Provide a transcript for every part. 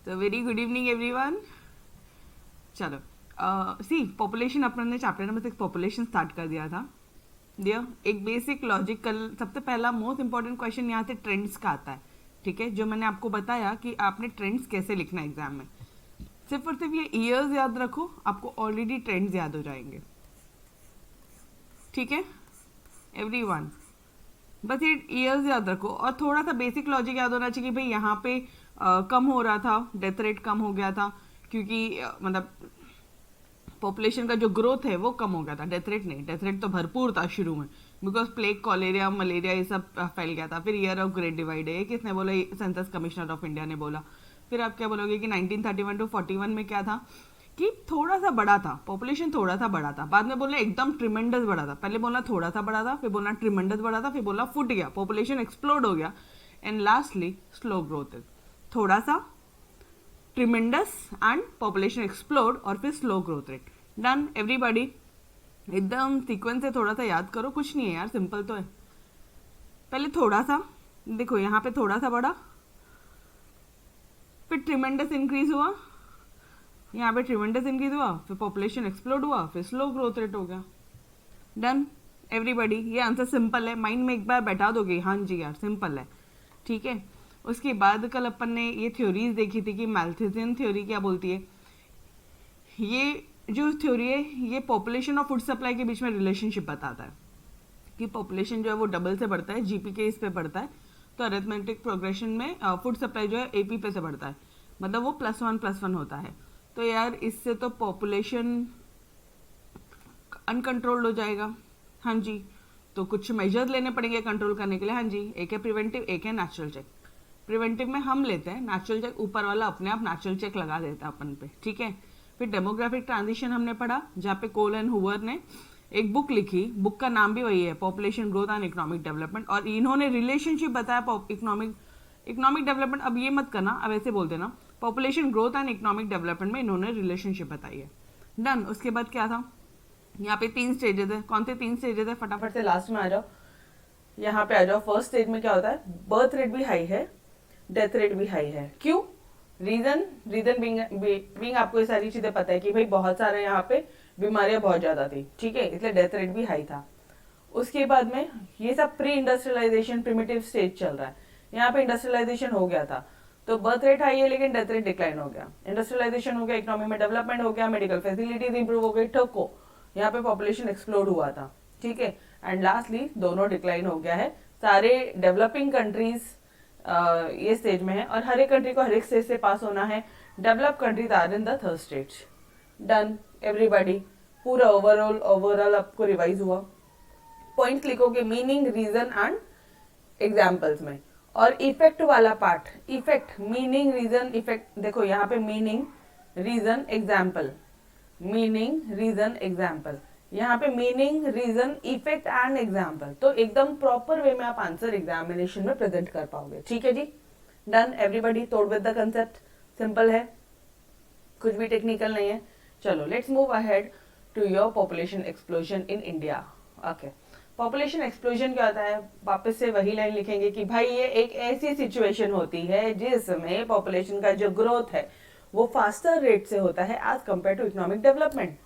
तो very good evening everyone. चलो सी population अपन ने चैप्टर नंबर 6 पॉपुलेशन स्टार्ट कर दिया था। दिया एक बेसिक लॉजिकल सबसे पहला मोस्ट इंपॉर्टेंट क्वेश्चन यहाँ से ट्रेंड्स का आता है। ठीक है, जो मैंने आपको बताया कि आपने ट्रेंड्स कैसे लिखना है एग्जाम में। सिर्फ और सिर्फ ये ईयर्स याद रखो, आपको ऑलरेडी ट्रेंड्स याद हो जाएंगे। ठीक है एवरीवन, बस ये ईयर्स याद रखो और थोड़ा सा बेसिक लॉजिक याद होना चाहिए कि भाई यहाँ पे कम हो रहा था, डेथ रेट कम हो गया था क्योंकि मतलब पॉपुलेशन का जो ग्रोथ है वो कम हो गया था, डेथ रेट नहीं। डेथ रेट तो भरपूर था शुरू में, बिकॉज प्लेग, कॉलेरिया, मलेरिया ये सब फैल गया था। फिर ईयर ऑफ ग्रेट डिवाइड है, किसने बोला? सेंसस कमिश्नर ऑफ इंडिया ने बोला। फिर आप क्या बोलोगे कि 1931 टू 41 में क्या था कि थोड़ा सा बड़ा था, पॉपुलेशन थोड़ा सा बड़ा था। बाद में बोला एकदम ट्रिमेंडस बड़ा था। पहले बोला थोड़ा सा बड़ा था, फिर बोला ट्रिमेंडस बड़ा था, फिर बोला फुट गया, पॉपुलेशन एक्सप्लोड हो गया, एंड लास्टली स्लो ग्रोथ। थोड़ा सा, ट्रिमेंडस एंड पॉपुलेशन एक्सप्लोड और फिर slow growth rate. Done everybody, एकदम सीक्वेंस से थोड़ा सा याद करो, कुछ नहीं है यार, सिंपल तो है। पहले थोड़ा सा, देखो यहाँ पे थोड़ा सा बड़ा, फिर ट्रिमेंडस इंक्रीज हुआ, यहाँ पे ट्रिमेंडस इंक्रीज हुआ, फिर पॉपुलेशन एक्सप्लोड हुआ, फिर स्लो ग्रोथ रेट हो गया। डन एवरीबॉडी, ये आंसर सिंपल है, माइंड में एक बार बैठा दोगे, हाँ जी यार सिंपल है। ठीक है, उसके बाद कल अपन ने ये थ्योरीज देखी थी कि मैल्थेसियन थ्योरी क्या बोलती है। ये जो थ्योरी है ये पॉपुलेशन और फूड सप्लाई के बीच में रिलेशनशिप बताता है कि पॉपुलेशन जो है वो डबल से बढ़ता है, जीपी के इस पे बढ़ता है, तो अरिथमेटिक प्रोग्रेशन में फूड सप्लाई जो है एपी पे से बढ़ता है, मतलब वो +1+1 होता है। तो यार इससे तो पॉपुलेशन अनकंट्रोल्ड हो जाएगा। हाँ जी, तो कुछ मेजर्स लेने पड़ेंगे कंट्रोल करने के लिए। हाँ जी, एक है प्रिवेंटिव, एक है नेचुरल चेक। प्रिवेंटिव में हम लेते हैं, नेचुरल चेक ऊपर वाला अपने आप नेचुरल चेक लगा देता है अपन पे। ठीक है, फिर डेमोग्राफिक ट्रांजिशन हमने पढ़ा, जहाँ पे कोल एंड हुवर ने एक बुक लिखी, बुक का नाम भी वही है, population growth and economic development, और इन्होंने रिलेशनशिप बताया इकोनॉमिक डेवलपमेंट। अब ये मत करना, अब ऐसे बोल देना, population growth and economic development में इन्होंने रिलेशनशिप बताई है। डन। उसके बाद क्या था, यहाँ पे 3 स्टेजेस है। कौन से 3 स्टेजेस है? फटाफट से लास्ट में आ जाओ, यहाँ पे आ जाओ। फर्स्ट स्टेज में क्या होता है, बर्थ रेट भी हाई है, डेथ रेट भी हाई है। क्यों? रीजन बीइंग आपको ये सारी चीजें पता है कि भाई बहुत सारे यहाँ पे बीमारियां बहुत ज्यादा थी। ठीक है, इसलिए डेथ रेट भी हाई था। उसके बाद में ये सब प्री इंडस्ट्रियलाइजेशन प्रिमिटिव स्टेज चल रहा है, यहाँ पे इंडस्ट्रियलाइजेशन हो गया था, तो बर्थ रेट हाई है लेकिन डेथ रेट डिक्लाइन हो गया। इंडस्ट्रियलाइजेशन हो गया, इकोनॉमी में डेवलपमेंट हो गया, मेडिकल फैसिलिटीज इंप्रूव हो गई, ठोको, यहाँ पे पॉपुलेशन एक्सप्लोड हुआ था। ठीक है, एंड लास्टली दोनों डिक्लाइन हो गया है। सारे डेवलपिंग कंट्रीज ये स्टेज में है, और हर एक कंट्री को हर एक स्टेज से पास होना है। Develop countries are in the third stage. Done everybody, पूरा ओवरऑल आपको रिवाइज हुआ। पॉइंट लिखोगे मीनिंग, रीजन एंड एग्जाम्पल्स में। और इफेक्ट वाला part, effect, meaning, reason, effect, देखो यहाँ पे meaning, reason, example, meaning, reason, example, यहाँ पे meaning, reason, effect and example. तो एकदम प्रॉपर वे में आप आंसर एग्जामिनेशन में प्रेजेंट कर पाओगे। ठीक है जी, done everybody, thorough with the concept, simple है, कुछ भी टेक्निकल नहीं है। चलो let's move ahead to your population explosion in India. Okay, population explosion क्या होता है? वापस से वही लाइन लिखेंगे कि भाई ये एक ऐसी सिचुएशन होती है जिसमें पॉपुलेशन का जो ग्रोथ है वो फास्टर रेट से होता है as compare to economic development.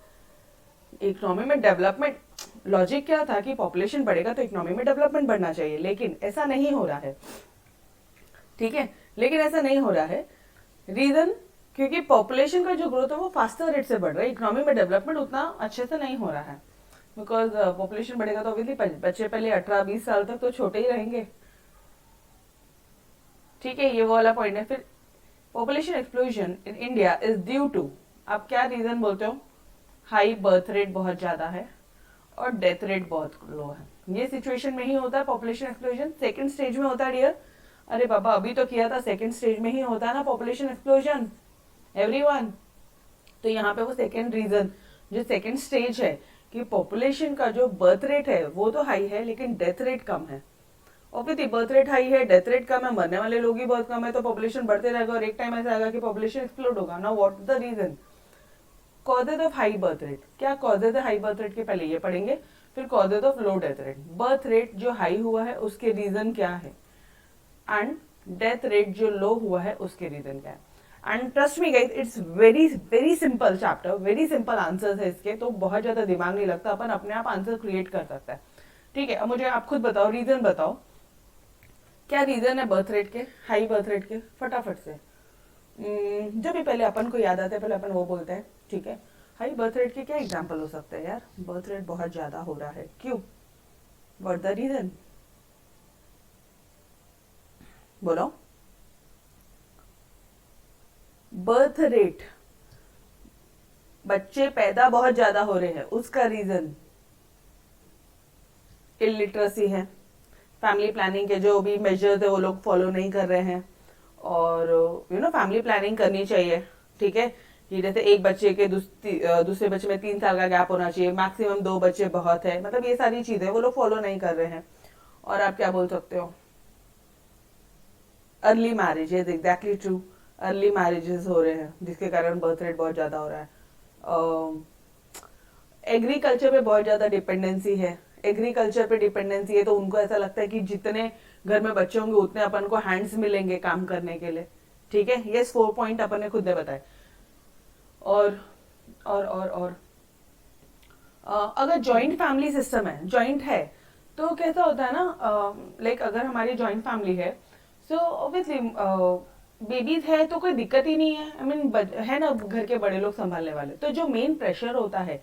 Economy में डेवलपमेंट, लॉजिक क्या था कि पॉपुलेशन बढ़ेगा तो इकोनॉमी में डेवलपमेंट बढ़ना चाहिए, लेकिन ऐसा नहीं हो रहा है। ठीक है, लेकिन ऐसा नहीं हो रहा है। रीजन, क्योंकि पॉपुलेशन का जो ग्रोथ है वो फास्टर रेट से बढ़ रहा है, इकोनॉमी में डेवलपमेंट उतना अच्छे से नहीं हो रहा है। बिकॉज पॉपुलेशन बढ़ेगा तो ऑब्वियसली बच्चे पहले 18-20 साल तक तो छोटे ही रहेंगे। ठीक है, ये वो वाला पॉइंट है। फिर population explosion in India is due to, आप क्या रीजन बोलते हो? हाई बर्थ रेट बहुत ज्यादा है और डेथ रेट बहुत लो है। ये सिचुएशन में ही होता है पॉपुलेशन एक्सप्लोजन। सेकंड स्टेज में होता है डियर, अरे बाबा अभी तो किया था, सेकंड स्टेज में ही होता है ना पॉपुलेशन एक्सप्लोजन एवरीवन। तो यहाँ पे वो सेकंड रीजन, जो सेकंड स्टेज है कि पॉपुलेशन का जो बर्थ रेट है वो तो हाई है लेकिन डेथ रेट कम है। ऑब्वियसली बर्थ रेट हाई है, डेथ रेट कम है, मरने वाले लोग ही बहुत कम है, तो पॉपुलेशन बढ़ते रहेगा और एक टाइम ऐसा आएगा कि पॉपुलेशन एक्सप्लोड होगा। Now what is the reason? Causes of high birth rate. क्या कॉजेज है हाई बर्थ रेट के? पहले ये पढ़ेंगे, फिर causes of low death rate. Birth rate जो हाई हुआ है उसके रीजन क्या है, एंड डेथ रेट जो लो हुआ है उसके रीजन क्या है। And trust me guys, it's very very simple chapter, very simple answers है इसके, तो बहुत ज्यादा दिमाग नहीं लगता, अपन अपने आप आंसर क्रिएट कर सकता है। ठीक है, अब मुझे आप खुद बताओ, रीजन बताओ, क्या रीजन है बर्थ रेट के, हाई बर्थ रेट के, फटाफट से। जो भी पहले अपन को याद आता है पहले अपन वो बोलते हैं। ठीक है, हाई बर्थ रेट के क्या एग्जाम्पल हो सकते हैं यार, बर्थ रेट बहुत ज्यादा हो रहा है, क्यों, व्हाट द रीजन, बोलो। बर्थ रेट, बच्चे पैदा बहुत ज्यादा हो रहे हैं, उसका रीजन इलिटरेसी है, फैमिली प्लानिंग के जो भी मेजर्स है वो लोग फॉलो नहीं कर रहे हैं, और फैमिली प्लानिंग करनी चाहिए। ठीक है, कि जैसे एक बच्चे के दूसरे बच्चे में 3 साल का गैप होना चाहिए, मैक्सिमम 2 बच्चे बहुत है, मतलब ये सारी चीजें वो लोग फॉलो नहीं कर रहे हैं। और आप क्या बोल सकते हो, early marriage, is exactly true, early marriages हो रहे हैं जिसके कारण बर्थ रेट बहुत ज्यादा हो रहा है। एग्रीकल्चर पे बहुत ज्यादा डिपेंडेंसी है, एग्रीकल्चर पे डिपेंडेंसी है तो उनको ऐसा लगता है कि जितने घर में बच्चे होंगे उतने अपन को हैंड्स मिलेंगे काम करने के लिए। ठीक है, ये 4 पॉइंट अपन ने खुद ने बताए। और और अगर जॉइंट फैमिली सिस्टम है, जॉइंट है, तो कैसा होता है ना, लाइक अगर हमारी जॉइंट फैमिली है, सो ऑब्वियसली बेबीज है तो कोई दिक्कत ही नहीं है, आई मीन है ना घर के बड़े लोग संभालने वाले, तो जो मेन प्रेशर होता है,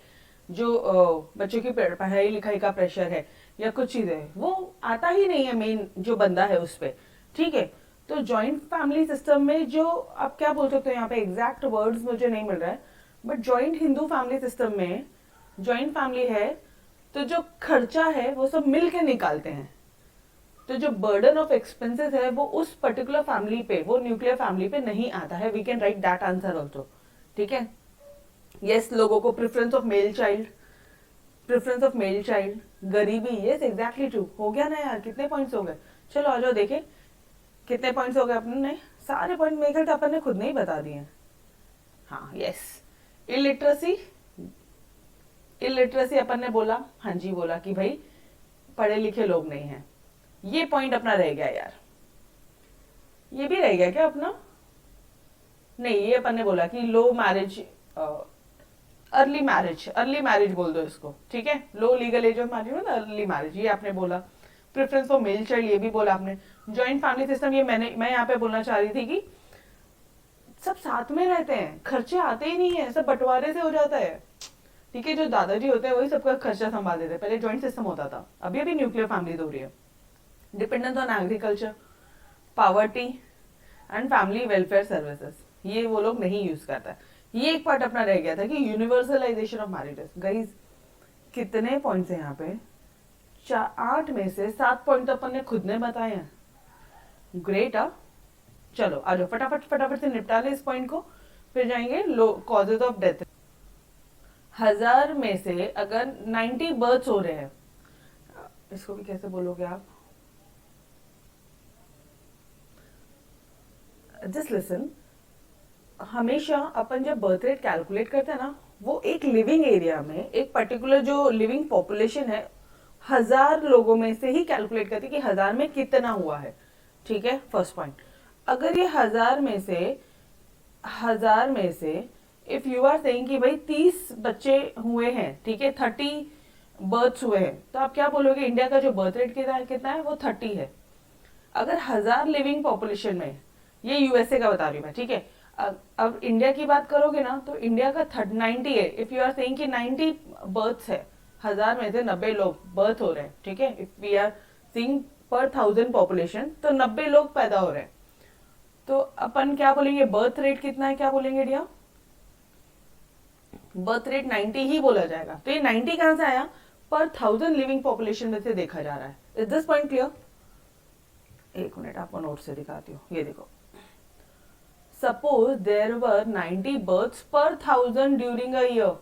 जो बच्चों की पढ़ाई लिखाई का प्रेशर है या कुछ चीजें, वो आता ही नहीं है मेन जो बंदा है उस पर। ठीक है, तो जॉइंट फैमिली सिस्टम में जो आप क्या बोल सकते हो, यहाँ पे एग्जैक्ट वर्ड्स मुझे नहीं मिल रहा है, butt joint Hindu family system में जॉइंट फैमिली है तो जो खर्चा है वो सब मिल के निकालते हैं, तो जो बर्डन ऑफ एक्सपेंसेस है वो उस पर्टिकुलर फैमिली पे, वो न्यूक्लियर फैमिली पे नहीं आता है। We can write that answer also. ठीक है, यस, लोगों को preference of male child, preference of male child, गरीबी, यस एग्जैक्टली ट्रू। हो गया ना यार, कितने पॉइंट्स हो गए, चलो आ जाओ देखें कितने पॉइंट्स हो गए अपने, सारे पॉइंट मेरे ख्याल अपन ने खुद नहीं बता दिए। हाँ यस, इलिटरेसी, इलिटरेसी अपन ने बोला, हाँ जी बोला कि भाई पढ़े लिखे लोग नहीं हैं, ये पॉइंट अपना रह गया यार, ये भी रह गया क्या अपना, नहीं ये अपन ने बोला कि low marriage, early marriage, early marriage बोल दो इसको। ठीक है, low legal age of marriage, early marriage, ये आपने बोला। प्रेफरेंस फॉर मेल चाइल्ड, ये भी बोला आपने। जॉइंट फैमिली सिस्टम, ये मैं यहाँ पे बोलना चाह रही थी कि सब साथ में रहते हैं, खर्चे आते ही नहीं है, सब बंटवारे से हो जाता है। ठीक है, जो दादाजी होते हैं वही सबका खर्चा संभाल देते हैं, पहले जॉइंट सिस्टम होता था, अभी अभी न्यूक्लियर फैमिली हो रही है। Dependence on agriculture, poverty and family welfare services, ये वो लोग नहीं यूज करता। ये एक पार्ट अपना रह गया था कि यूनिवर्सलाइजेशन ऑफ मैरिजेस। गाइस कितने पॉइंट्स हैं यहाँ पे, 8 में से 7 पॉइंट तो अपन ने खुद ने बताए हैं। ग्रेट। चलो आ जाओ, फटाफट फटाफट से निपटा ले इस पॉइंट को, फिर जाएंगे लो कॉजेज ऑफ डेथ। 1000 में से अगर 90 बर्थ्स हो रहे हैं, इसको भी कैसे बोलोगे आप, जस्ट लिसन, हमेशा अपन जब बर्थ रेट कैलकुलेट करते हैं ना, वो एक लिविंग एरिया में एक पर्टिकुलर जो लिविंग पॉपुलेशन है 1000 लोगों में से ही कैलकुलेट करते कि 1000 में कितना हुआ है। ठीक है, फर्स्ट पॉइंट। अगर ये 1000 में से इफ यू आर सेइंग कि भाई 30 बच्चे हुए हैं, ठीक है, 30 बर्थ्स हुए हैं, तो आप क्या बोलोगे, इंडिया का जो बर्थ रेट कितना है, वो 30 है। अगर 1000 लिविंग पॉपुलेशन में, ये यूएसए का बता रही हूँ मैं, ठीक है, अब इंडिया की बात करोगे ना, तो इंडिया का 90 है। इफ यू आर सेइंग कि 90 बर्थ्स है, 1000 में से 90 लोग बर्थ हो रहे हैं, ठीक है, इफ वी आर सीइंग पर 1000 पॉपुलेशन, तो 90 लोग पैदा हो रहे हैं, तो अपन क्या बोलेंगे, बर्थ रेट कितना है, क्या बोलेंगे डिया, बर्थ रेट 90 ही बोला जाएगा। तो ये 90 कहां से आया, पर 1000 लिविंग पॉपुलेशन में से देखा जा रहा है। Is this point clear? एक मिनट आपको नोट से दिखाती हूँ, ये देखो, suppose there were 90 births per 1000 during a year,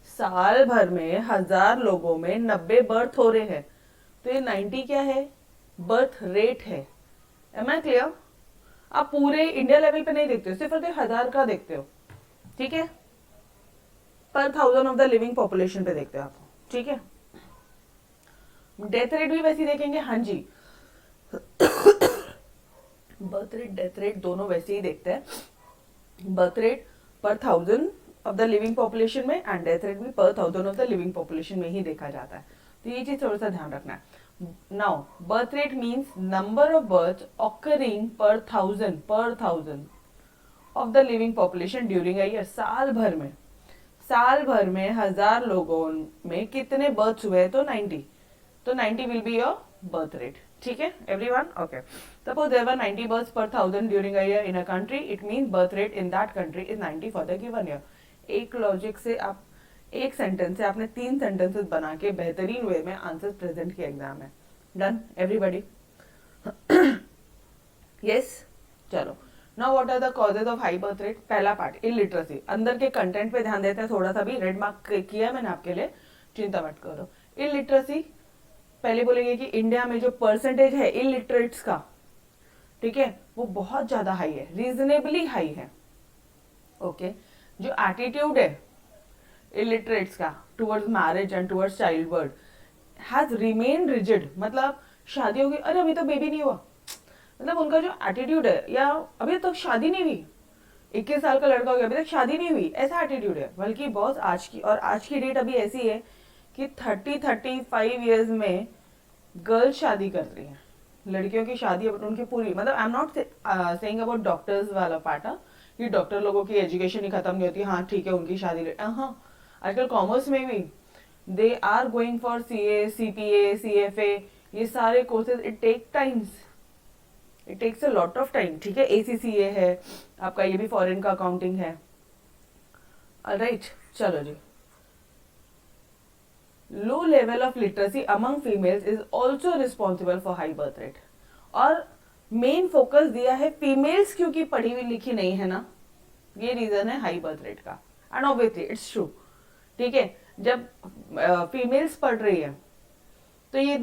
साल भर में 1000 लोगों में 90 बर्थ हो रहे हैं, तो ये 90 क्या है, बर्थ रेट है। Am I clear? आप पूरे इंडिया लेवल पे नहीं देखते हो, सिर्फ 1000 का देखते हो, ठीक है, पर 1000 ऑफ द लिविंग पॉपुलेशन पे देखते हो आप, ठीक है। डेथ रेट भी वैसे ही देखेंगे, हाँ जी, बर्थ रेट डेथ रेट दोनों वैसे ही देखते हैं। बर्थ रेट पर 1000 ऑफ द लिविंग पॉपुलेशन में एंड डेथ रेट भी पर 1000 ऑफ द लिविंग पॉपुलेशन में ही देखा जाता है। तो ये चीज थोड़ा सा ध्यान रखना है। Now birth rate means number of birth occurring पर 1000 of the living population during a year. साल भर में 1000 लोगों में कितने बर्थ हुए, तो 90। तो 90 will be your birth rate. ठीक है everyone, okay. Suppose there were 90 births per 1000 during a year in a country, it means birth rate in that country is 90 for the given year. एक logic से आप, एक sentence से आपने 3 sentences बना के बेहतरीन वे में आंसर्स प्रेजेंट किए एग्जाम में। Done everybody? यस, चलो। Now what are the causes of high birth rate? पहला पार्ट इलिटरेसी। अंदर के कंटेंट पे ध्यान देते हैं थोड़ा सा भी, रेड मार्क किया मैंने आपके लिए, चिंता मत करो। इलिटरेसी, पहले बोलेंगे कि इंडिया में जो परसेंटेज है इलिटरेट्स का, ठीक है, वो बहुत ज्यादा हाई है, रीजनेबली हाई है। ओके जो एटीट्यूड है इलिटरेट्स का towards marriage and towards child birth has remain rigid. मतलब शादी होगी, अरे अभी तो बेबी नहीं हुआ, मतलब उनका जो एटीट्यूड है, या अभी तक शादी नहीं हुई, 21 साल का लड़का हो गया अभी तक शादी नहीं हुई, ऐसा एटीट्यूड है। बल्कि बॉस आज की डेट अभी ऐसी है कि 30-35 ईयर्स में गर्ल्स शादी कर रही हैं, लड़कियों की शादी उनकी पूरी, मतलब I am not saying about doctors वाला पार्ट, कि डॉक्टर लोगों की एजुकेशन ही खत्म नहीं होती, हाँ ठीक है उनकी शादी, हाँ आजकल कॉमर्स में भी they are going for CA, CPA, CFA, ये सारे courses, it takes a lot of time. ठीक है, ACCA है आपका, ये भी फॉरेन का अकाउंटिंग है। ऑलराइट, चलो जी। Low level of literacy among females is also responsible for high birth rate. और मेन फोकस दिया है फीमेल्स क्योंकि पढ़ी हुई लिखी नहीं है ना, ये रीजन है हाई बर्थ रेट का। एंड ऑब्वियसली इट्स ट्रू, ठीक है, जब फीमेल्स पढ़ रही है तो ये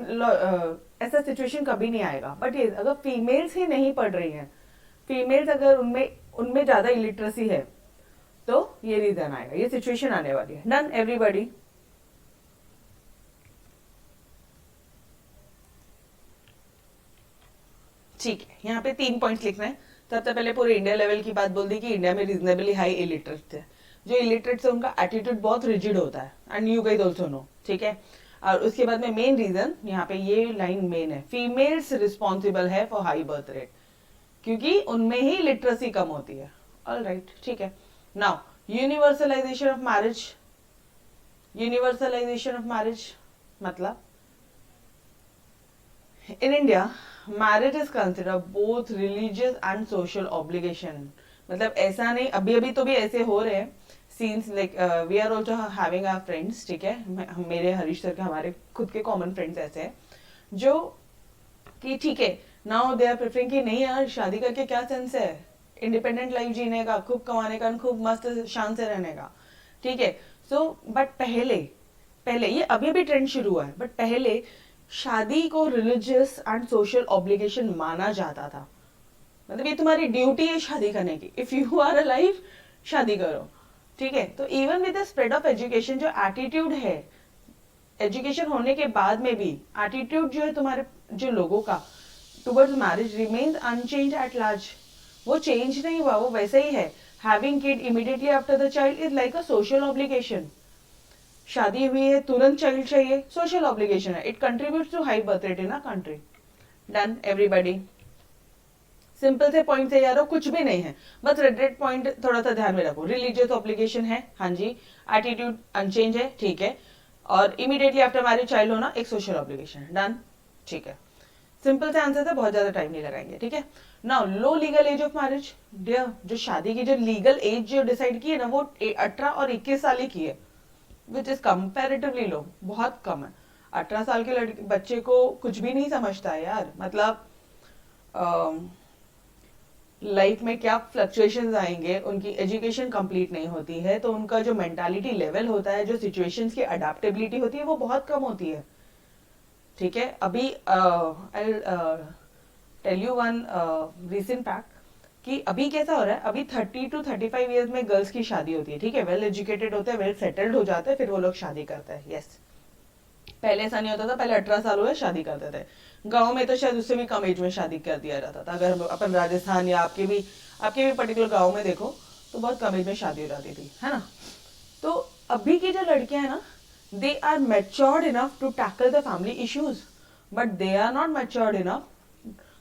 ऐसा सिचुएशन कभी नहीं आएगा। बट ये अगर फीमेल्स ही नहीं पढ़ रही हैं, फीमेल्स अगर उनमें ज्यादा इलिटरेसी है, तो ये रीजन आएगा, ये सिचुएशन आने वाली है। Done everybody? ठीक है, यहाँ पे 3 पॉइंट्स लिखना है। सबसे पहले पूरे इंडिया लेवल की बात बोल दी कि इंडिया में रीजनेबली हाई इलिटरेट है। जो इलिटरेट है उनका एटीट्यूड बहुत रिजिड होता है, and you guys also know, ठीक है। और उसके बाद में मेन रीजन, यहाँ पे ये लाइन मेन है, फीमेल्स रिस्पॉन्सिबल है फॉर हाई बर्थ रेट, क्योंकि उनमें ही लिटरेसी कम होती है। ऑलराइट, ठीक है। Now universalization of marriage. Universalization of marriage मतलब in India marriage is consider both religious and social obligation. मतलब ऐसा नहीं, अभी अभी तो भी ऐसे हो रहे हैं scenes, like we are also having our friends, ठीक है, मेरे हरीश सर के हमारे खुद के कॉमन फ्रेंड्स ऐसे हैं जो कि ठीक है नाउ दे आर प्रेफरिंग कि नहीं यार शादी करके क्या सेंस है, इंडिपेंडेंट लाइफ जीने का, खूब कमाने का, खूब मस्त शान से रहने का, ठीक है। सो बट पहले ये अभी अभी ट्रेंड शुरू हुआ है, बट पहले शादी को रिलीजियस एंड सोशल ऑब्लिगेशन माना जाता था। मतलब ये तुम्हारी ड्यूटी है शादी करने की, इफ यू आर अलाइव शादी करो, ठीक है। तो even with the spread of education, जो एटीट्यूड है एजुकेशन होने के बाद में भी, एटीट्यूड जो है तुम्हारे जो लोगों का towards marriage remains unchanged at large. वो चेंज नहीं हुआ, वो वैसे ही है। Having kid immediately after the child is like a social obligation. शादी हुई है तुरंत चाइल्ड चाहिए, सोशल ऑब्लिगेशन है, it contributes to high birth rate in a country. Done everybody? Simple से पॉइंट है यारो, कुछ भी नहीं है, बस रेड पॉइंट थोड़ा सा ध्यान में रखो। रिलीजियस ऑब्लिगेशन है, हाँ जी, एटीट्यूड अनचेंज है, ठीक है, और इमीडिएटली आफ्टर मैरिज चाइल्ड होना एक सोशल ऑब्लिगेशन है। डन, ठीक है, सिंपल से आंसर है, बहुत ज्यादा टाइम नहीं लगाएंगे, ठीक है। Now low legal age of marriage, जो शादी की जो लीगल एज जो डिसाइड की है ना, वो 18 और 21 साल ही की है, विच इज कंपेरेटिवली लो, बहुत कम है। 18 साल के बच्चे को कुछ भी नहीं समझता है यार, मतलब लाइफ में क्या फ्लक्चुएशंस आएंगे, उनकी एजुकेशन कंप्लीट नहीं होती है, तो उनका जो मेंटालिटी लेवल होता है, जो सिचुएशंस की अडेप्टेबिलिटी होती है, वो बहुत कम होती है, ठीक है। अभी I tell you one recent fact कि अभी कैसा हो रहा है, अभी 30 to 35 ईयर्स में गर्ल्स की शादी होती है, ठीक है, वेल एजुकेटेड होते हैं, वेल सेटल्ड हो जाते हैं, फिर वो लोग शादी करते हैं। यस, पहले ऐसा नहीं होता था, पहले 18 साल हुए शादी करते थे। गांव में तो शायद उससे भी कम एज में शादी कर दिया जाता था। अगर अपन राजस्थान या आपके भी पर्टिकुलर गांव में देखो तो बहुत कम एज में शादी हो जाती थी, है ना। तो अभी की जो लड़कियां हैं ना, they are matured enough to tackle the family issues, but they are not matured enough,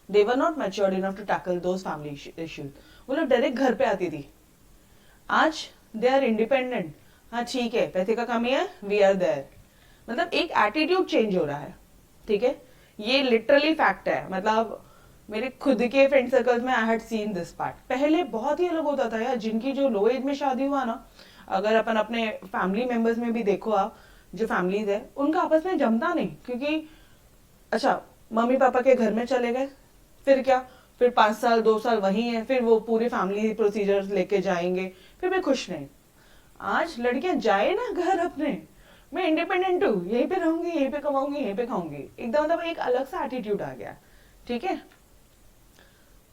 they were not matured enough to tackle those family issues. वो लोग डायरेक्ट घर पे आती थी। आज दे आर इंडिपेंडेंट, हाँ ठीक है पैसे का कमी है, वी आर देयर, मतलब एक एटीट्यूड चेंज हो रहा है, ठीक है। ये लिटरली फैक्ट है, मतलब मेरे खुद के फ्रेंड सर्कल्स में I had seen this part. पहले बहुत ही अलग होता था यार, जिनकी जो लो एज में शादी हुआ ना, अगर अपन अपने फैमिली मेंबर्स में भी देखो आप, जो फैमिलीज है उनका आपस में जमता नहीं, क्योंकि अच्छा मम्मी पापा के घर में चले गए, फिर क्या, फिर 5 साल 2 साल वही है, फिर वो पूरे फैमिली प्रोसीजर्स लेके जाएंगे, फिर भी खुश नहीं। आज लड़कियां जाए ना घर अपने, मैं इंडिपेंडेंट हूँ, यहीं पे रहूंगी, यहीं पे कमाऊंगी, यहीं पे खाऊंगी, एकदम मतलब एक अलग सा एटीट्यूड आ गया, ठीक है।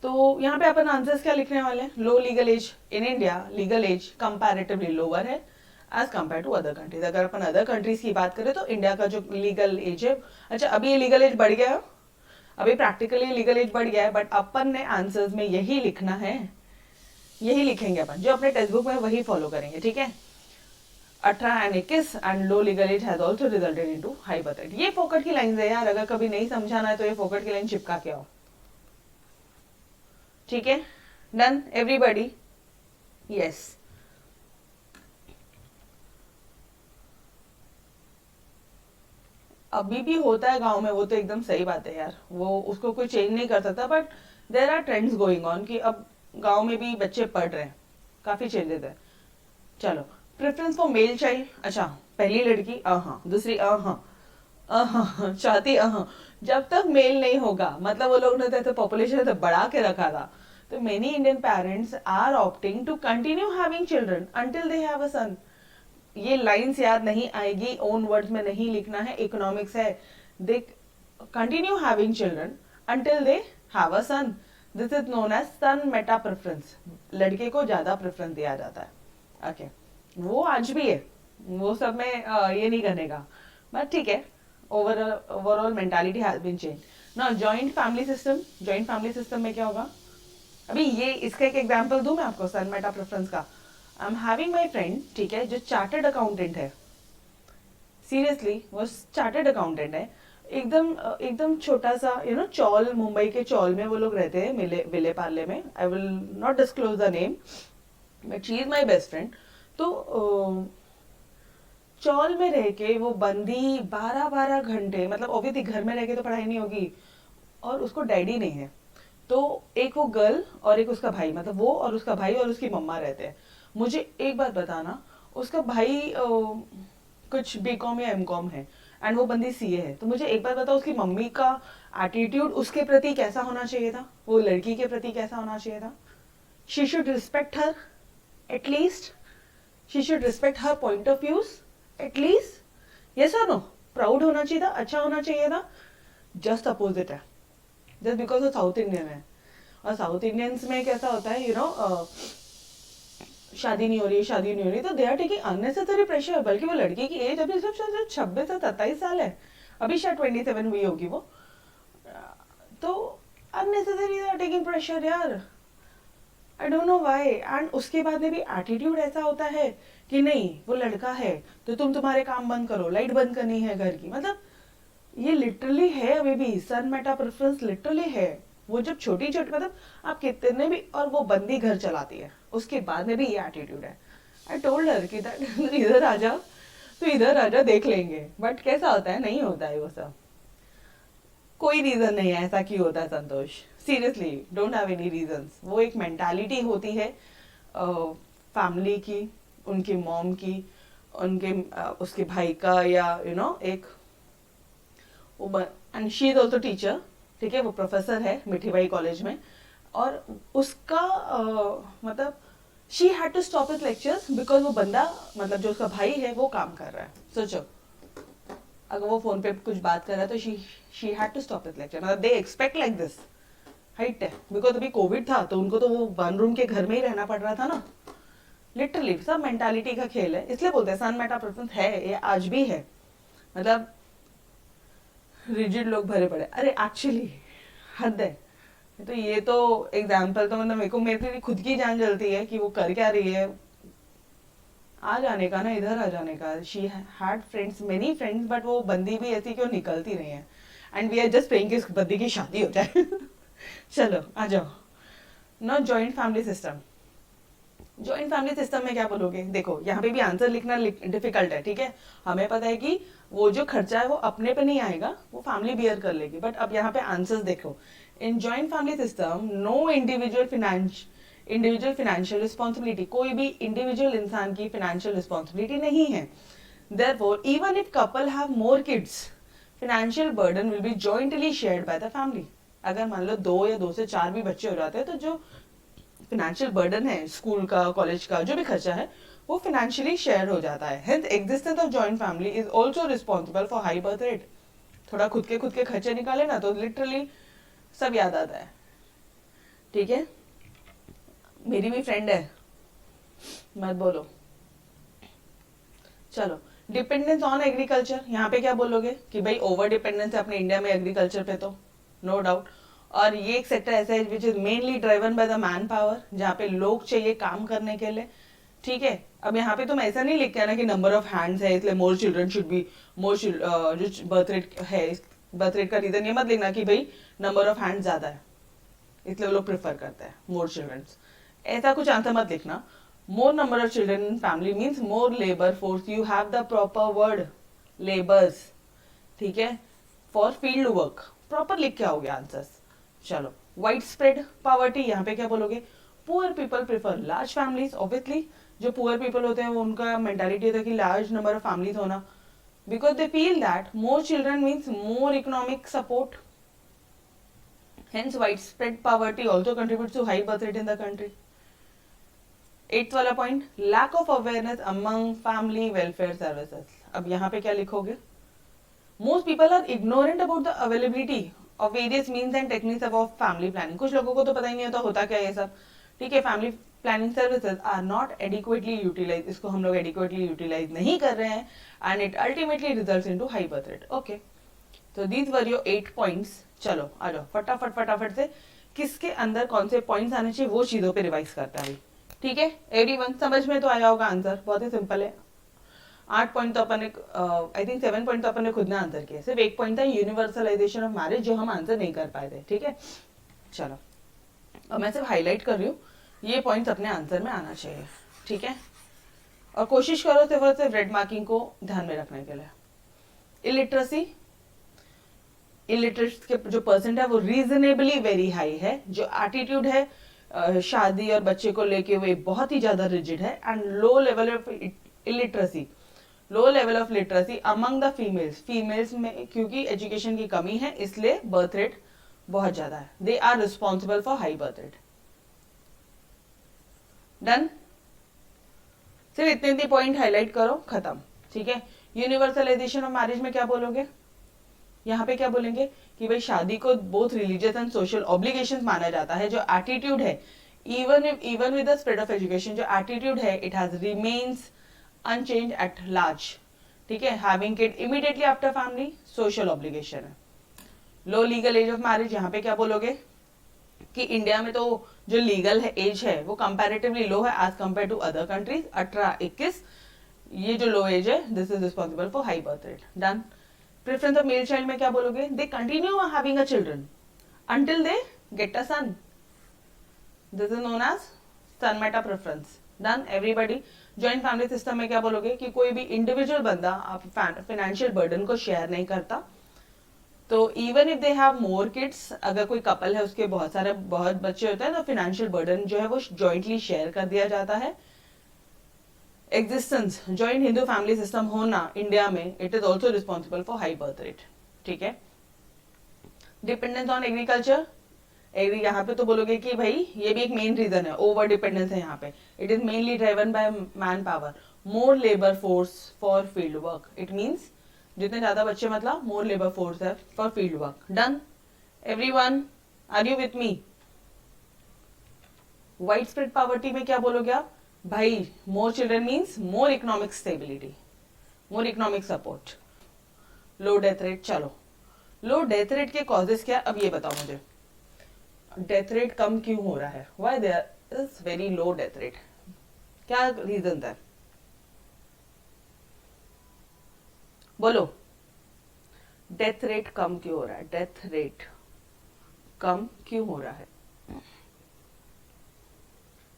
तो यहाँ पे अपन आंसर्स क्या लिखने वाले हैं, low legal age in India, legal age comparatively lower है age compare to other countries. अगर अपन अदर कंट्रीज की बात करें तो इंडिया का जो लीगल एज है, अच्छा अभी ये लीगल एज बढ़ गया है, अभी प्रैक्टिकली लीगल एज बढ़ गया है, बट अपन ने आंसर्स में यही लिखना है, यही लिखेंगे अपन, जो अपने टेक्स्ट बुक में वही फॉलो करेंगे, ठीक है। 18 and 21 and low legal age has also resulted into high birth rate। ये फोकट की लाइन है यार, अगर कभी नहीं समझाना है तो ये फोकट की लाइन चिपका के आओ, ठीक है। Done everybody, yes. अभी भी होता है गांव में, वो तो एकदम सही बात है यार, वो उसको कोई चेंज नहीं कर सकता, but there are trends going on कि अब गांव में भी बच्चे पढ़ रहे हैं, काफी चेंजेस है। चलो, प्रेफरेंस फॉर मेल चाइल्ड, अच्छा पहली लड़की अहाँ, दूसरी अहाँ, अहाँ चाहती अहाँ, जब तक मेल नहीं होगा, मतलब वो लोग ने तो पॉपुलेशन तो बढ़ा के रखा था, तो many Indian parents are opting to continue having children until they have a son. ये लाइंस याद नहीं आएगी, ओन वर्ड्स में नहीं लिखना है, इकोनॉमिक्स है। They continue having children until they have a son, this is known as son meta preference, लड़के को ज्यादा प्रेफरेंस दिया जाता है, ओके। वो आज भी है, वो सब में ये नहीं करने का, बट ठीक है, overall mentality has been change. ना joint family system, joint family system में क्या होगा, अभी ये इसका एक एग्जांपल दूं मैं आपको सन मेटा प्रेफरेंस का। I am having my friend, ठीक है, जो चार्टर्ड अकाउंटेंट है, सीरियसली वो चार्टर्ड अकाउंटेंट है, एकदम एकदम छोटा सा चौल, मुंबई के चौल में वो लोग रहते हैं, विले पार्ले में, I will not disclose the name, but she is my best friend. तो चौल में रह के वो बंदी 12-12 घंटे, मतलब ऑब्वियसली घर में रह के तो पढ़ाई नहीं होगी, और उसको डैडी नहीं है, तो एक वो गर्ल और एक उसका भाई, मतलब वो और उसका भाई और उसकी मम्मा रहते हैं। मुझे एक बात बताना, उसका भाई कुछ बीकॉम या एमकॉम है एंड वो बंदी सीए है, तो मुझे एक बात बताओ, उसकी मम्मी का एटीट्यूड उसके प्रति कैसा होना चाहिए था, वो लड़की के प्रति कैसा होना चाहिए था। She should respect her at least, she should respect her point of views at least, yes और नो, प्राउड होना चाहिए था, अच्छा होना चाहिए था। जस्ट अपोजिट है, जस्ट बिकॉज वो साउथ इंडियन है, और साउथ इंडियंस में कैसा होता है शादी नहीं हो रही, शादी नहीं हो रही, तो they are taking unnecessary pressure. बल्कि वो लड़की की एज अभी सिर्फ 26 से 27 साल है, अभी शायद 27 हुई होगी वो, तो unnecessary they are taking pressure यार, I don't know why. And उसके बाद में भी एटीट्यूड ऐसा होता है कि नहीं वो लड़का है तो तुम तुम्हारे काम बंद करो, लाइट बंद करनी है घर की, मतलब ये लिटरली है अभी भी, सन मेटा प्रेफरेंस लिटरली है। वो जब छोटी छोटी, मतलब आप कितने भी, और वो बंदी घर चलाती है, उसके बाद में भी ये एटीट्यूड है। आई टोल्ड हर कि इधर आ जा, तो इधर आ जा, देख लेंगे, बट कैसा होता है, नहीं होता है वो सब, कोई रीजन नहीं है ऐसा क्यों होता है Santosh, seriously don't have any reasons. वो एक मेंटालिटी होती है फैमिली की, उनकी मॉम की, उनके उसके भाई का, या एक, and she is also teacher, ठीक है, वो प्रोफेसर है मिठीबाई कॉलेज में, और उसका मतलब she had to stop his lectures because वो बंदा, मतलब जो उसका भाई है वो काम कर रहा है। सोचो अगर वो फोन पे कुछ बात कर रहा है तो she had to stop his lecture, मतलब they expect like this, height है, बिकॉज अभी कोविड था तो उनको तो वो 1 रूम के घर में ही रहना पड़ रहा था ना, लिटरली सब मेंटालिटी का खेल है, इसलिए बोलते हैं सन मेटा प्रेफरेंस है, ये आज भी है, मतलब रिजिड लोग भरे पड़े, अरे एक्चुअली हद है, तो ये तो एग्जाम्पल तो मतलब मेरे खुद की जान जलती है कि वो कर क्या रही है। आ जाने का ना, इधर आ जाने का। She had friends, many friends, but वो बंदी भी ऐसी क्यों निकलती रही है, and we are just praying कि उस बंदी की शादी हो जाए। चलो आ जाओ। No joint family system. Joint family system में क्या बोलोगे? देखो यहाँ पे भी आंसर लिखना डिफिकल्ट है, ठीक है। हमें पता है कि वो जो खर्चा है वो अपने पे नहीं आएगा, वो फैमिली बियर कर लेगी, बट अब यहाँ पे आंसर्स देखो। In joint family system no individual financial responsibility, कोई भी इंडिविजुअल इंसान की फाइनेंशियल रिस्पॉन्सिबिलिटी नहीं है। Therefore even if couple have more kids, financial burden will be jointly shared by the family. अगर मान लो 2 या 2 से 4 भी बच्चे हो जाते हैं, तो जो फाइनेंशियल बर्डन है, स्कूल का, कॉलेज का, जो भी खर्चा है, वो फाइनेंशियली शेयर हो जाता है। Hence existence of joint family is also responsible for high birth rate. थोड़ा खुद के खर्चे निकाले ना तो लिटरली सब याद आता है, ठीक है। मेरी भी फ्रेंड है, मत बोलो। चलो, डिपेंडेंस ऑन एग्रीकल्चर, यहाँ पे क्या बोलोगे कि भाई ओवर डिपेंडेंस है अपने इंडिया में एग्रीकल्चर पे, तो नो डाउट। और ये एक सेक्टर ऐसा है which is mainly driven by the man power, जहाँ पे लोग चाहिए काम करने के लिए, ठीक है। अब यहाँ पे तुम ऐसा नहीं लिख के ना कि नंबर ऑफ हैंड्स है इसलिए more children should be more, जो बर्थ रेट है, बर्थ रेट का रीजन ये मत लिखना कि भाई नंबर ऑफ हैंड ज्यादा है इसलिए वो लोग प्रेफर करते हैं मोर चिल्ड्रन। ऐसा कुछ आंसर मत लिखना। मोर number of children in family means more labour force, you have the proper word labours, ठीक है, फॉर फील्ड वर्क, प्रॉपर लिख के आओगे आंसर्स। चलो, वाइड स्प्रेड पॉवर्टी, यहाँ पे क्या बोलोगे? Poor people prefer large families, obviously जो पुअर पीपल होते हैं वो उनका मेंटालिटी होता है कि लार्ज नंबर ऑफ फैमिलीज होना, because they feel that more children means more economic support. Hence, widespread poverty also contributes to high birth rate in the country. 8th वाला point, lack of awareness among family welfare services. अब यहाँ पे क्या लिखोगे? Most people are ignorant about the availability of various means and techniques of family planning. कुछ लोगों को तो पता ही नहीं होता होता क्या ये सब, ठीक है। Family planning services are not adequately utilize, इसको हम लोग एडिक्वेटली यूटिलाइज नहीं कर रहे हैं, and it ultimately results into high birth rate. Okay, तो दीज वर योर 8 पॉइंट्स। चलो आ जाओ फटाफट से किसके अंदर कौन से पॉइंट्स आने चाहिए वो चीजों पे रिवाइज करता है, ठीक है। एवरीवन समझ में तो आया होगा आंसर, बहुत ही सिंपल है। 8 पॉइंट तो अपन ने, आई थिंक 7 पॉइंट तो अपन ने खुद ने आंसर किया, सिर्फ एक पॉइंट था यूनिवर्सलाइजेशन ऑफ मैरिज जो हम आंसर नहीं कर पाए थे, ठीक है। चलो, और मैं सिर्फ हाईलाइट कर रही हूँ, ये पॉइंट्स अपने आंसर में आना चाहिए, ठीक है। और कोशिश करो सिर्फ रेड मार्किंग को ध्यान में रखने के लिए। इलिटरेसी, इलिटरेट के जो परसेंट है वो रीजनेबली वेरी हाई है। जो एटीट्यूड है शादी और बच्चे को लेके वो बहुत ही ज्यादा रिजिड है। And low level of illiteracy, low level of literacy among the females, females में क्योंकि एजुकेशन की कमी है इसलिए बर्थ रेट बहुत ज्यादा है। They are responsible for high birth rate. Done, सिर्फ इतने पॉइंट हाईलाइट करो, खत्म, ठीक है। यूनिवर्सलाइजेशन ऑफ मैरिज में क्या बोलोगे? यहाँ पे क्या बोलेंगे कि भाई शादी को both religious and social obligations माना जाता है। जो एटीट्यूड है, even with the spread of education, जो एटीट्यूड है it has remains unchange at large, ठीक है। Having kid immediately after family, social obligation है। Low legal age of marriage, यहाँ पे क्या बोलोगे कि इंडिया में तो जो लीगल है एज है वो कंपैरेटिवली लो है as compare to other countries, 18-21, ये जो लो एज है this is responsible for high birth rate. Done. Preference of male child में क्या बोलोगे? They continue having a children until they get a son, this is known as son meta preference. Done everybody. Joint family system में क्या बोलोगे कि कोई भी individual बंदा फाइनेंशियल बर्डन को शेयर नहीं करता। तो even if they have more kids, अगर कोई कपल है उसके बहुत बच्चे होते हैं तो फाइनेंशियल बर्डन जो है वो जॉइंटली शेयर कर दिया जाता है। Existence, joint Hindu family system होना इंडिया में, it is also responsible for high birth rate, ठीक है। डिपेंडेंस ऑन एग्रीकल्चर, यहाँ पे तो बोलोगे कि भाई ये भी एक मेन रीजन है, ओवर डिपेंडेंस है यहाँ पे। It is mainly driven by man power, more labour force for field work, it means जितने ज्यादा बच्चे मतलब मोर लेबर फोर्स है for field work. Done everyone, are you with me? Wide spread poverty में क्या बोलोगे आप? भाई more children means more economic stability, more economic support. Low death rate, चलो लो डेथ रेट के कॉजेस क्या अब ये बताओ मुझे। डेथ रेट कम क्यों हो रहा है? Why there is very low death rate? क्या रीजन है? बोलो, डेथ रेट कम क्यों हो रहा है? डेथ रेट कम क्यों हो रहा है?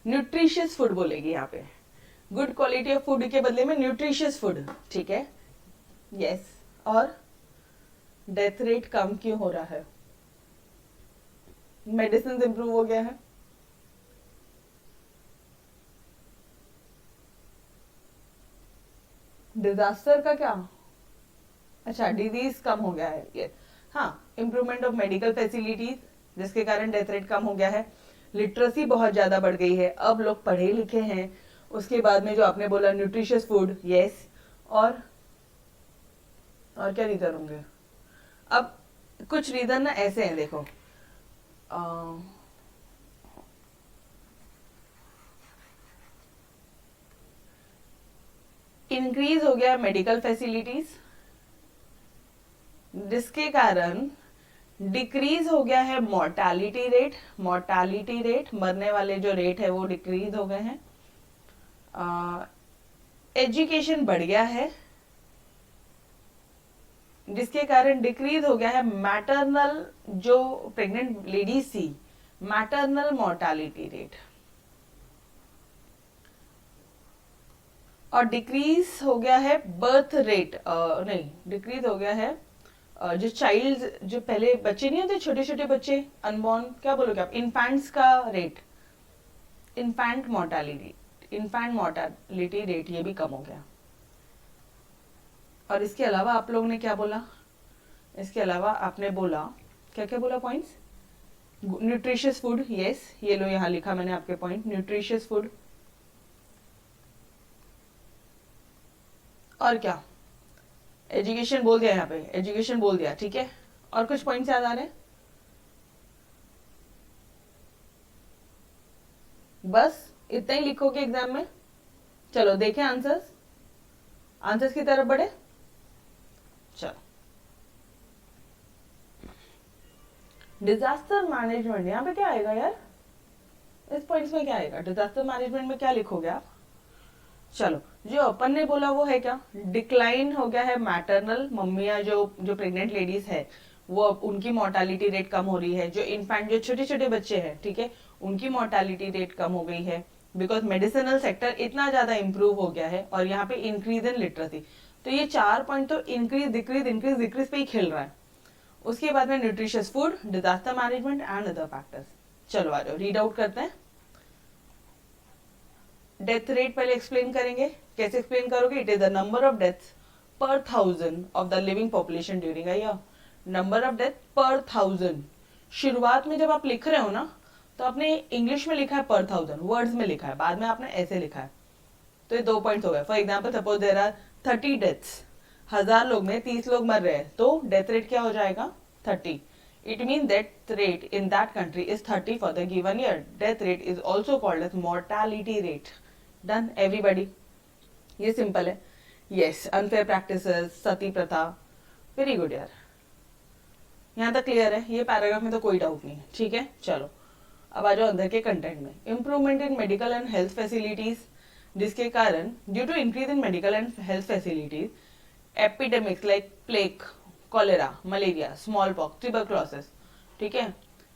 न्यूट्रिशियस फूड बोलेगी यहाँ पे, गुड क्वालिटी ऑफ फूड के बदले में न्यूट्रिशियस फूड, ठीक है, यस। और डेथ रेट कम क्यों हो रहा है? मेडिसिन इंप्रूव हो गया है, डिजास्टर का क्या? अच्छा, डिजीज कम हो गया है, ये हाँ, इम्प्रूवमेंट ऑफ मेडिकल फैसिलिटीज जिसके कारण डेथ रेट कम हो गया है। लिटरेसी बहुत ज्यादा बढ़ गई है, अब लोग पढ़े लिखे हैं। उसके बाद में जो आपने बोला न्यूट्रिशियस फूड, यस। और क्या रीजन होंगे? अब कुछ रीजन ना ऐसे हैं, देखो, इंक्रीज हो गया मेडिकल फैसिलिटीज जिसके कारण डिक्रीज हो गया है मोर्टालिटी रेट। मोर्टालिटी रेट, मरने वाले जो रेट है वो डिक्रीज हो गए हैं। एजुकेशन बढ़ गया है जिसके कारण डिक्रीज हो गया है मैटरनल, जो प्रेग्नेंट लेडीज थी, मैटरनल मोर्टालिटी रेट। और डिक्रीज हो गया है बर्थ रेट, नहीं, डिक्रीज हो गया है जो चाइल्ड, जो पहले बच्चे नहीं होते, छोटे छोटे बच्चे, अनबॉर्न, क्या बोलोगे आप, इन्फेंट्स का रेट, इन्फेंट मोर्टालिटी रेट, ये भी कम हो गया। और इसके अलावा आप लोगों ने क्या बोला? इसके अलावा आपने बोला, क्या क्या बोला पॉइंट्स? न्यूट्रिशियस फूड, यस, ये लो यहाँ लिखा मैंने आपके पॉइंट, न्यूट्रिशियस फूड। और क्या? एजुकेशन बोल दिया यहाँ पे, एजुकेशन बोल दिया, ठीक है। और कुछ पॉइंट्स याद आ रहे हैं? बस इतना ही लिखोगे एग्जाम में? चलो देखें आंसर्स, आंसर्स की तरफ बढ़े। चलो, डिजास्टर मैनेजमेंट, यहाँ पे क्या आएगा यार? इस पॉइंट्स में क्या आएगा? डिजास्टर मैनेजमेंट में क्या लिखोगे आप? चलो, जो अपन ने बोला वो है क्या? डिक्लाइन हो गया है मैटरनल, मम्मियाँ जो प्रेग्नेंट लेडीज है वो उनकी मोर्टालिटी रेट कम हो रही है। जो इन्फेंट, जो छोटे छोटे बच्चे हैं, ठीक है, उनकी मोर्टालिटी रेट कम हो गई है बिकॉज मेडिसिनल सेक्टर इतना ज्यादा इंप्रूव हो गया है। और यहाँ पे इंक्रीज इन लिटरेसी, तो ये 4 पॉइंट तो इंक्रीज डिक्रीज इंक्रीज डिक्रीज पे ही खेल रहा है। उसके बाद में nutritious food, disaster management and other factors. चलो आ जाओ, रीड आउट करते हैं। डेथ रेट पहले एक्सप्लेन करेंगे। कैसे एक्सप्लेन करोगे? It is the number of deaths पर 1000 of the living population during a year. Number of death पर 1000। शुरुआत में जब आप लिख रहे हो ना, तो आपने इंग्लिश में लिखा है पर 1000, वर्ड्स में लिखा है, बाद में आपने ऐसे लिखा है, तो ये 2 पॉइंट्स हो गए। For example, suppose there are 30 deaths, 1000 लोग में 30 लोग मर रहे हैं, तो डेथ रेट क्या हो जाएगा? 30। It means that rate in that country is 30 for the given year. Death rate is also called as mortality rate. Done everybody? ये सिंपल है। Yes, unfair practices, सती प्रथा, वेरी गुड यार, यहाँ तक क्लियर है। ये पैराग्राफ में तो कोई डाउट नहीं है, ठीक है। चलो अब आ जाओ अंदर के कंटेंट में। Improvement in medical and health facilities, जिसके कारण due to increase in medical and health facilities, epidemics like plague, cholera, malaria, smallpox, tuberculosis, ठीक है,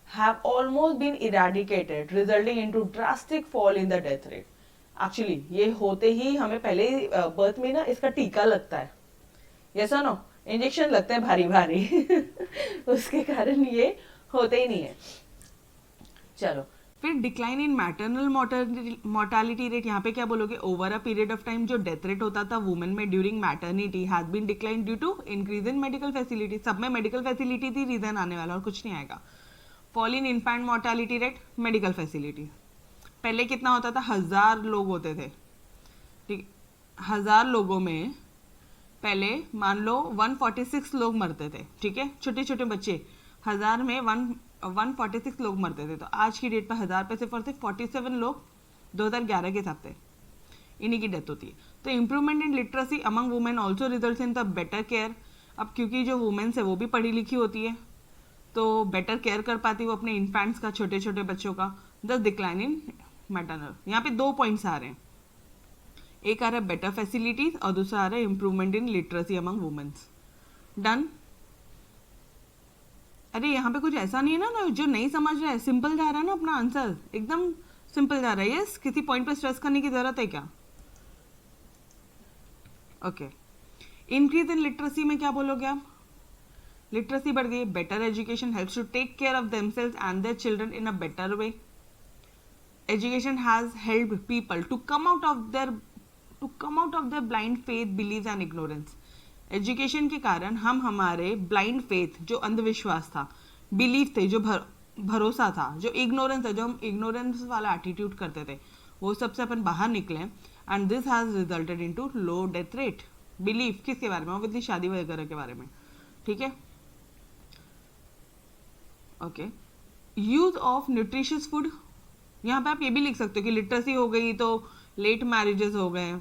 have almost been eradicated, resulting into drastic fall in the death rate. Actually, ये होते ही हमें पहले birth में ना इसका टीका लगता है, यस और नो, इंजेक्शन लगते हैं भारी भारी उसके कारण ये होते ही नहीं है। चलो, फिर decline in maternal mortality rate, यहाँ पे क्या बोलोगे? Over a period of time जो डेथ रेट होता था वुमेन में during maternity has been decline due to increase in medical facility. सब में मेडिकल फैसिलिटी थी रीजन आने वाला, और कुछ नहीं आएगा। Fall in infant mortality rate, medical facility. पहले कितना होता था? 1000 लोग होते थे, ठीक, 1000 लोगों में पहले मान लो 146 लोग मरते थे, ठीक है, छोटे छोटे बच्चे, 1000 में 146 लोग मरते थे। तो आज की डेट पर 1000 पे सिर्फ और सिर्फ 47 लोग 2011 के हिसाब से इन्हीं की डेथ होती है। तो improvement in literacy among women also results in the better care. अब क्योंकि जो वुमेन्स है वो भी पढ़ी लिखी होती है, तो बेटर केयर कर पाती है वो अपने इन्फेंट्स का, छोटे छोटे बच्चों का। The decline in maternal. यहाँ पे 2 पॉइंट्स आ रहे हैं, एक आ रहा है बेटर फैसिलिटीज और दूसरा आ रहा है improvement in literacy among womens. Done. अरे यहाँ पे कुछ ऐसा नहीं है ना जो नहीं समझ रहा है, सिंपल जा रहा है ना अपना आंसर, एकदम सिंपल जा रहा है। यस, किसी पॉइंट पे स्ट्रेस करने की जरूरत है क्या? ओके। इंक्रीज इन लिटरेसी में क्या बोलोगे आप? लिटरेसी बढ़ गई। Better education helps to take care of themselves and their children in a better way. Education has helped people to come out of their blind faith, beliefs and ignorance. Education के कारण हम हमारे blind faith, जो अंधविश्वास था, belief थे, जो भरोसा था, जो इग्नोरेंस है, जो हम इग्नोरेंस वाला एटीट्यूड करते थे, वो सबसे अपन बाहर निकले। And this has resulted into low death rate. Belief किसके बारे में? ऑब्वियसली शादी वगैरह के बारे में, ठीक है। Okay. Use of nutritious food, यहाँ पे आप ये भी लिख सकते हो कि लिटरेसी हो गई तो लेट मैरिजेस हो गए।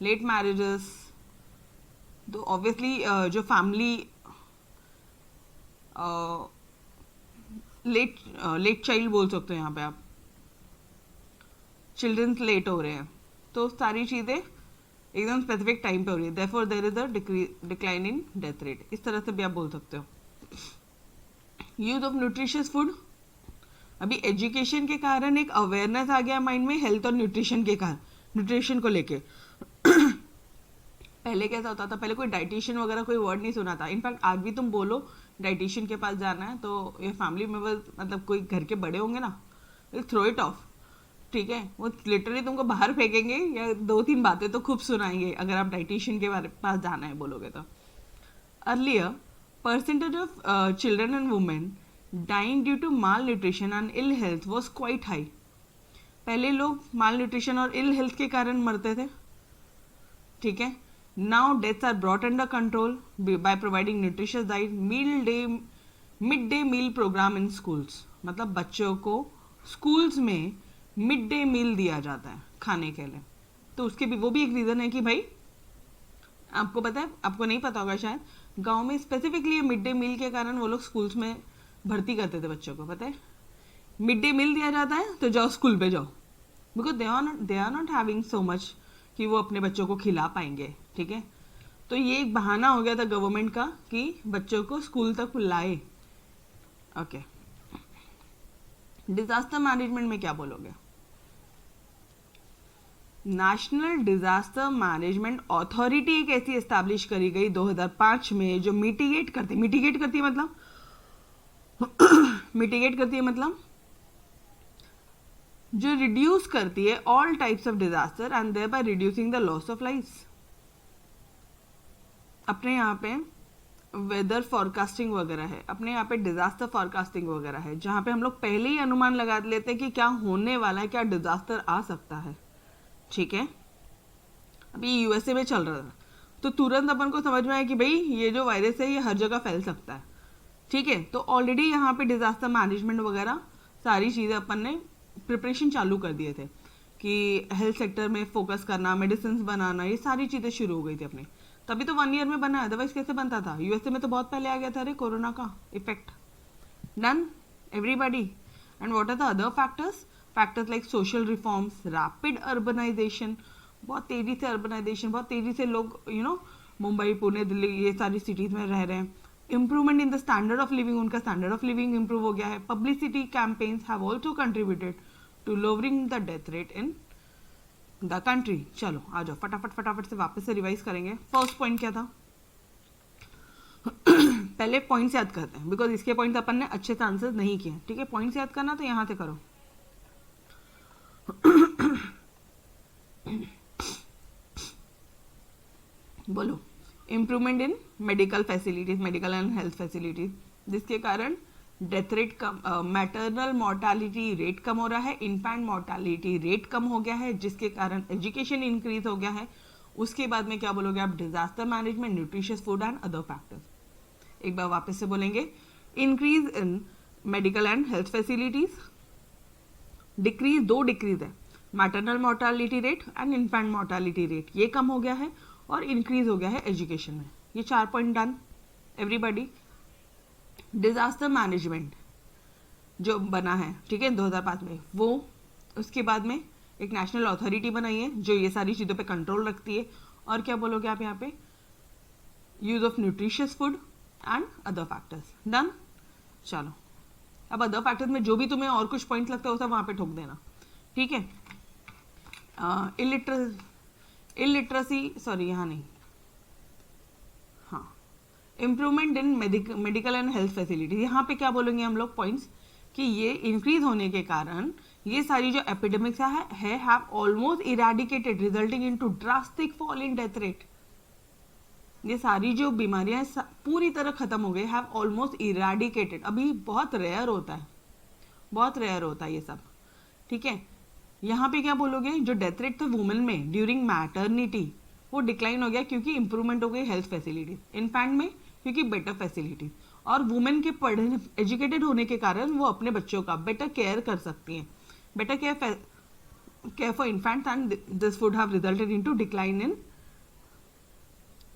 लेट मैरिजेस तो ऑब्वियसली जो फैमिली लेट चाइल्ड बोल सकते हो यहाँ पे आप, चिल्ड्रंस लेट हो रहे हैं, तो सारी चीज़ें एकदम स्पेसिफिक टाइम पे हो रही है। Therefore there is a decline in death rate, इस तरह से भी आप बोल सकते हो। यूज ऑफ न्यूट्रिशियस फूड, अभी एजुकेशन के कारण एक अवेयरनेस आ गया माइंड में हेल्थ और न्यूट्रिशन के कारण, न्यूट्रिशन को लेके। पहले कैसा होता था, पहले कोई डाइटिशियन वगैरह कोई वर्ड नहीं सुना था। इनफैक्ट आज भी तुम बोलो डाइटिशियन के पास जाना है तो ये फैमिली मेंबर, मतलब कोई घर के बड़े होंगे ना, थ्रो इट ऑफ, ठीक है। वो लिटरली तुमको बाहर फेंकेंगे या 2-3 बातें तो खूब सुनाएंगे अगर आप डाइटिशियन के पास जाना है बोलोगे तो। Earlier percentage of children and women dying due to malnutrition and ill health was quite high. पहले लोग माल न्यूट्रिशन और इल हेल्थ के कारण मरते थे, ठीक है। Now deaths are brought under control by providing nutritious diet, mid day meal program in schools. मतलब बच्चों को स्कूल्स में मिड डे मील दिया जाता है खाने के लिए, तो उसके भी वो भी एक रीज़न है कि भाई आपको पता है, आपको नहीं पता होगा शायद, गांव में स्पेसिफिकली मिड डे मील के कारण वो लोग स्कूल्स में भर्ती करते थे बच्चों को। पता है, मिड डे मील दिया जाता है तो जाओ स्कूल पे जाओ, because they are not having so much कि वो अपने बच्चों को खिला पाएंगे, ठीक है। तो ये एक बहाना हो गया था गवर्नमेंट का कि बच्चों को स्कूल तक लाए। ओके। डिजास्टर मैनेजमेंट में क्या बोलोगे? नेशनल डिजास्टर मैनेजमेंट अथॉरिटी एक ऐसी एस्टैब्लिश करी गई 2005 में जो मिटिगेट करती है मतलब मिटिगेट करती है मतलब जो रिड्यूस करती है all types of disaster and thereby reducing the loss of lifes. अपने यहाँ पे वेदर फॉरकास्टिंग वगैरह है, अपने यहाँ पे डिजास्टर फॉरकास्टिंग वगैरह है, जहाँ पे हम लोग पहले ही अनुमान लगा लेते हैं कि क्या होने वाला है, क्या डिजास्टर आ सकता है, ठीक है। अभी यूएसए में चल रहा था तो तुरंत अपन को समझ में आया कि भाई ये जो वायरस है ये हर जगह फैल सकता है, ठीक है। तो ऑलरेडी यहाँ पे डिजास्टर मैनेजमेंट वगैरह सारी चीज़ें अपन ने प्रिपरेशन चालू कर दिए थे कि हेल्थ सेक्टर में फोकस करना, मेडिसिन बनाना, ये सारी चीज़ें शुरू हो गई थी अपनी। तभी तो 1 ईयर में बना, अदरवाइज कैसे बनता था? यूएसए में तो बहुत पहले आ गया था, अरे कोरोना का effect. Done everybody. And what are the other factors like social reforms, rapid urbanisation, बहुत तेजी से अर्बनाइजेशन, बहुत तेजी से लोग मुंबई, पुणे, दिल्ली, ये सारी सिटीज में रह रहे हैं। Improvement in the standard of living, उनका स्टैंडर्ड ऑफ लिविंग इंप्रूव हो गया है। Publicity campaigns have also contributed to lowering the death rate in the country. चलो आ जाओ फटाफट से वापस से रिवाइज करेंगे। फर्स्ट पॉइंट क्या था? पहले पॉइंट्स याद करते हैं, बिकॉज इसके पॉइंट्स अपन ने अच्छे से आंसर नहीं किए, ठीक है। पॉइंट्स याद करना तो यहाँ से करो। बोलो। Improvement in medical facilities, medical and health facilities, जिसके कारण डेथ रेट कम, मैटरनल मोर्टालिटी रेट कम हो रहा है, इन्फेंट मोर्टालिटी रेट कम हो गया है, जिसके कारण एजुकेशन इंक्रीज हो गया है। उसके बाद में क्या बोलोगे आप? Disaster management, nutritious food and other factors. एक बार वापस से बोलेंगे। Increase in medical and health facilities, decrease, 2 decrease है, maternal mortality rate and infant mortality rate, ये कम हो गया है, और इंक्रीज हो गया है एजुकेशन में। ये 4 point done everybody. Disaster management जो बना है, ठीक है, 2005 में, वो उसके बाद में एक नेशनल अथॉरिटी बनाई है जो ये सारी चीज़ों पे कंट्रोल रखती है। और क्या बोलोगे आप यहाँ पे, use of nutritious food and other factors. Done. चलो अब अदर फैक्टर्स में जो भी तुम्हें और कुछ पॉइंट लगता है वो सब वहाँ पे ठोक देना, ठीक है। इलिटरेसी, सॉरी यहाँ नहीं, हाँ, improvement in medical and health facility. यहाँ पे क्या बोलेंगे हम लोग पॉइंट्स कि ये इंक्रीज होने के कारण ये सारी जो एपिडेमिक्स है have almost eradicated resulting into drastic fall in death rate. ये सारी जो बीमारियां पूरी तरह खत्म हो गई, हैव ऑलमोस्ट इरेडिकेटेड। अभी बहुत रेयर होता है, बहुत रेयर होता है ये सब, ठीक है। यहाँ पे क्या बोलोगे, जो डेथ रेट था वुमेन में ड्यूरिंग मैटर्निटी वो डिक्लाइन हो गया क्योंकि इंप्रूवमेंट हो गई हेल्थ फैसिलिटी। इनफैंट में क्योंकि बेटर फैसिलिटी, और वुमेन के पढ़ने एजुकेटेड होने के कारण वो अपने बच्चों का बेटर केयर कर सकती हैं, better care for infants, and this would have resulted into decline in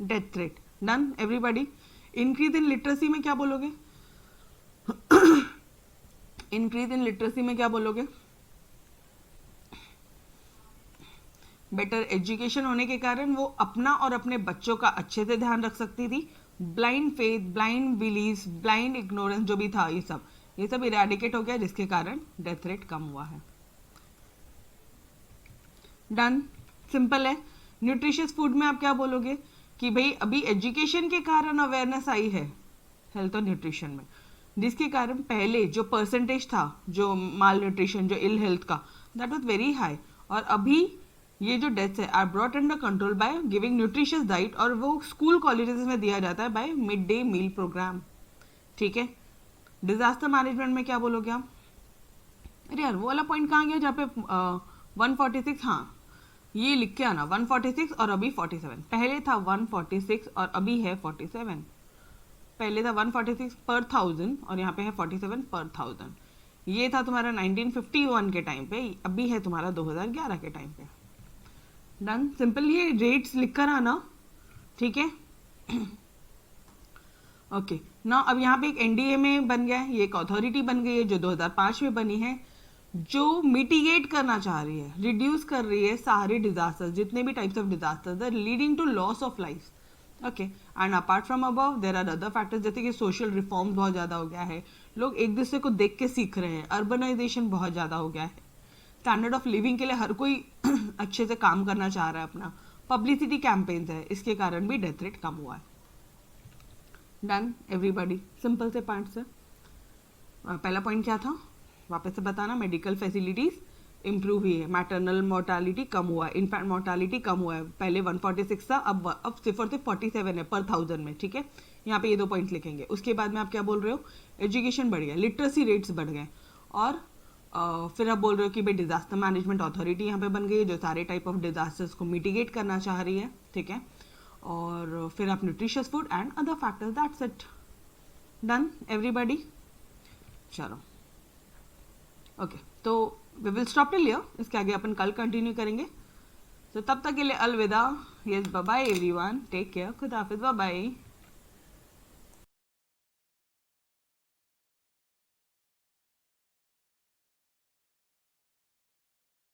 death rate. Done everybody. Increase in literacy में क्या बोलोगे, इंक्रीज इन लिटरेसी में क्या बोलोगे, बेटर एजुकेशन होने के कारण वो अपना और अपने बच्चों का अच्छे से ध्यान रख सकती थी। Blind faith, blind belief, blind ignorance जो भी था ये सब इरेडिकेट हो गया, जिसके कारण डेथ रेट कम हुआ है। डन, सिंपल है। न्यूट्रिशियस फूड में आप क्या बोलोगे कि भाई अभी एजुकेशन के कारण अवेयरनेस आई है हेल्थ और न्यूट्रिशन में, जिसके कारण पहले जो परसेंटेज था जो माल न्यूट्रिशन, जो इल हेल्थ का, दैट वाज वेरी हाई, और अभी ये जो डेथ्स है are brought under control by giving nutritious diet, और वो स्कूल कॉलेजेस में दिया जाता है by mid day meal program, ठीक है। डिजास्टर मैनेजमेंट में क्या बोलोगे आप, अरे यार वो वाला पॉइंट कहाँ गया जहाँ पे 146, हाँ ये लिख के आना, 146 और अभी 47, पहले था 146 और अभी है 47, पहले था 146 पर 1000 और यहाँ पे है 47 पर 1000। ये था तुम्हारा 1951 के टाइम पे, अभी है तुम्हारा 2011 के टाइम पे। डन, सिंपल, ये रेट्स लिख कर आना, ठीक है। ओके ना, अब यहाँ पे एक एनडीए में बन गया है, ये एक अथॉरिटी बन गई है जो 2005 में बनी है, जो मिटिगेट करना चाह रही है, रिड्यूस कर रही है सारे डिजास्टर्स, जितने भी types of disasters leading to loss of life. Okay, and apart from above there are other factors, जैसे कि सोशल रिफॉर्म्स बहुत ज़्यादा हो गया है, लोग एक दूसरे को देख के सीख रहे हैं, अर्बनाइजेशन बहुत ज़्यादा हो गया है, स्टैंडर्ड ऑफ लिविंग के लिए हर कोई अच्छे से काम करना चाह रहा है अपना, पब्लिसिटी कैंपेन्स है, इसके कारण भी डेथ रेट कम हुआ है। डन एवरीबॉडी, सिंपल से पार्ट से। पहला पॉइंट क्या था वापस से बताना, मेडिकल फैसिलिटीज इंप्रूव हुई है, मैटरनल मोर्टालिटी कम हुआ है, इनफैंट मोर्टालिटी कम हुआ है, पहले 146 था, अब सिर्फ 47 है पर 1000 में, ठीक है। यहाँ पे ये 2 पॉइंट लिखेंगे। उसके बाद में आप क्या बोल रहे हो, एजुकेशन बढ़ गया, लिटरेसी रेट्स बढ़ गए, और फिर आप बोल रहे हो कि भाई डिजास्टर मैनेजमेंट अथॉरिटी यहाँ पे बन गई है जो सारे टाइप ऑफ डिजास्टर्स को मिटिगेट करना चाह रही है, ठीक है। और फिर आप nutritious food and other factors, that's it. Done everybody. चलो ओके, तो we will stop till here, इसके आगे अपन कल कंटिन्यू करेंगे। तो तब तक के लिए अलविदा, yes bye bye everyone, take care, खुदा हाफिज, बाय बाय।